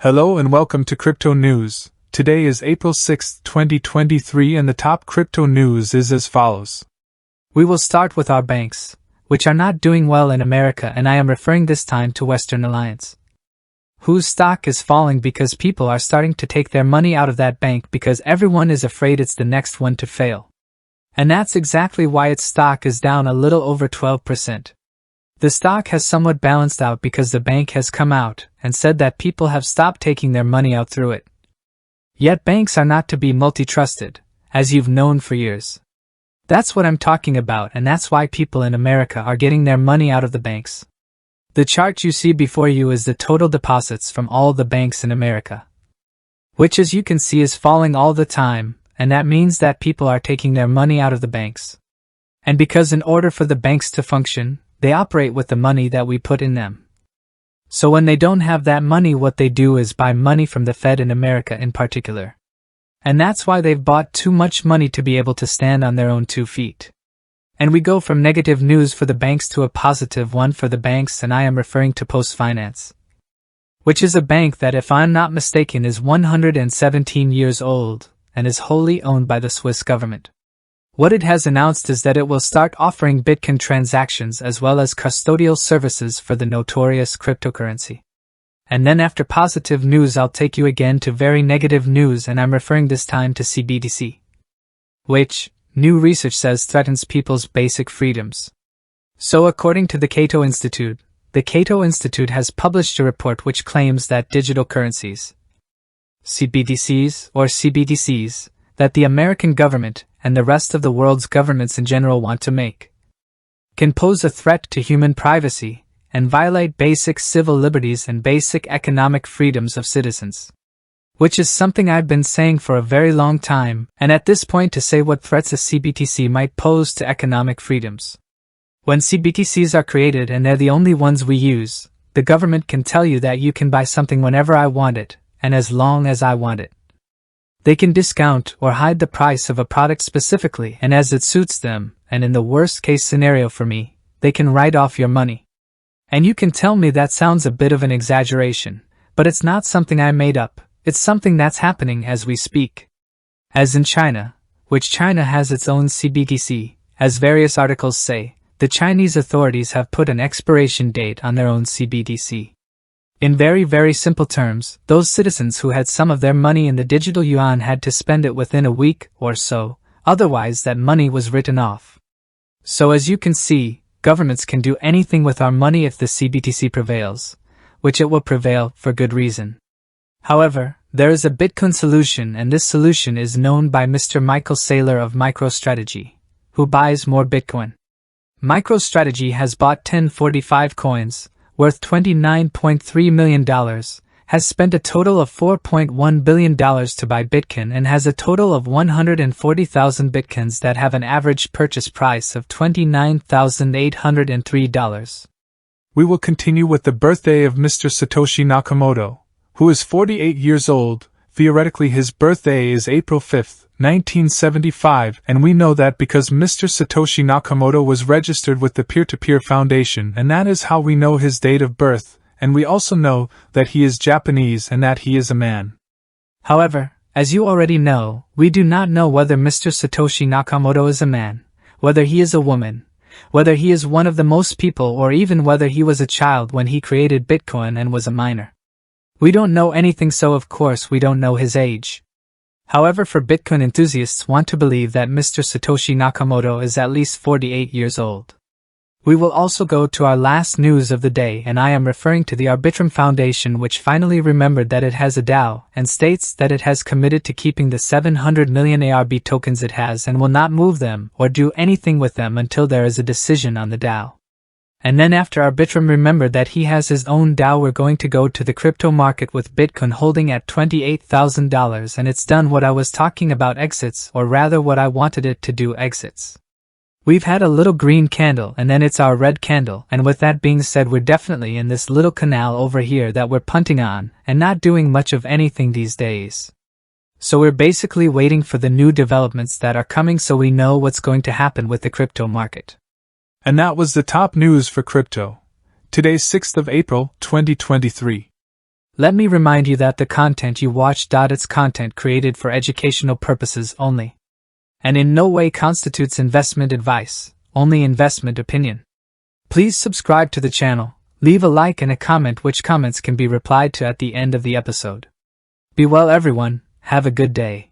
Hello and welcome to Crypto News. Today is April 6, 2023, and the top crypto news is as follows. We will start with our banks, which are not doing well in America, and I am referring this time to Western Alliance, whose stock is falling because people are starting to take their money out of that bank because everyone is afraid it's the next one to fail. And that's exactly why its stock is down a little over 12%. The stock has somewhat balanced out because the bank has come out and said that people have stopped taking their money out through it. Yet banks are not to be multi-trusted, as you've known for years. That's what I'm talking about, and that's why people in America are getting their money out of the banks. The chart you see before you is the total deposits from all the banks in America, which as you can see is falling all the time, and that means that people are taking their money out of the banks. And because in order for the banks to function, they operate with the money that we put in them. So when they don't have that money, what they do is buy money from the Fed in America in particular. And that's why they've bought too much money to be able to stand on their own 2 feet. And we go from negative news for the banks to a positive one for the banks, and I am referring to Post Finance, which is a bank that, if I'm not mistaken, is 117 years old and is wholly owned by the Swiss government. What it has announced is that it will start offering Bitcoin transactions as well as custodial services for the notorious cryptocurrency. And then after positive news, I'll take you again to very negative news, and I'm referring this time to CBDC, which, new research says, threatens people's basic freedoms. So according to the Cato Institute has published a report which claims that digital currencies, CBDCs, that the American government and the rest of the world's governments in general want to make, can pose a threat to human privacy and violate basic civil liberties and basic economic freedoms of citizens. Which is something I've been saying for a very long time, and at this point to say what threats a CBDC might pose to economic freedoms. When CBDCs are created and they're the only ones we use, the government can tell you that you can buy something whenever I want it, and as long as I want it. They can discount or hide the price of a product specifically and as it suits them, and in the worst case scenario for me, they can write off your money. And you can tell me that sounds a bit of an exaggeration, but it's not something I made up, it's something that's happening as we speak. As in China, which China has its own CBDC, as various articles say, the Chinese authorities have put an expiration date on their own CBDC. In very, very simple terms, those citizens who had some of their money in the digital yuan had to spend it within a week or so, otherwise that money was written off. So as you can see, governments can do anything with our money if the CBDC prevails, which it will prevail for good reason. However, there is a Bitcoin solution, and this solution is known by Mr. Michael Saylor of MicroStrategy, who buys more Bitcoin. MicroStrategy has bought 1045 coins, worth $29.3 million, has spent a total of $4.1 billion to buy Bitcoin, and has a total of 140,000 Bitcoins that have an average purchase price of $29,803. We will continue with the birthday of Mr. Satoshi Nakamoto, who is 48 years old. Theoretically, his birthday is April 5, 1975, and we know that because Mr. Satoshi Nakamoto was registered with the Peer-to-Peer Foundation, and that is how we know his date of birth, and we also know that he is Japanese and that he is a man. However, as you already know, we do not know whether Mr. Satoshi Nakamoto is a man, whether he is a woman, whether he is one of the most people, or even whether he was a child when he created Bitcoin and was a minor. We don't know anything, so of course we don't know his age. However, for Bitcoin enthusiasts want to believe that Mr. Satoshi Nakamoto is at least 48 years old. We will also go to our last news of the day, and I am referring to the Arbitrum Foundation, which finally remembered that it has a DAO and states that it has committed to keeping the 700 million ARB tokens it has and will not move them or do anything with them until there is a decision on the DAO. And then after Arbitrum remembered that he has his own DAO, we're going to go to the crypto market with Bitcoin holding at $28,000, and it's done what I was talking about, exits, or rather what I wanted it to do, exits. We've had a little green candle and then it's our red candle, and with that being said, we're definitely in this little canal over here that we're punting on and not doing much of anything these days. So we're basically waiting for the new developments that are coming so we know what's going to happen with the crypto market. And that was the top news for crypto. Today's 6th of April, 2023. Let me remind you that the content you watch. It's content created for educational purposes only, and in no way constitutes investment advice, only investment opinion. Please subscribe to the channel, leave a like and a comment, which comments can be replied to at the end of the episode. Be well everyone, have a good day.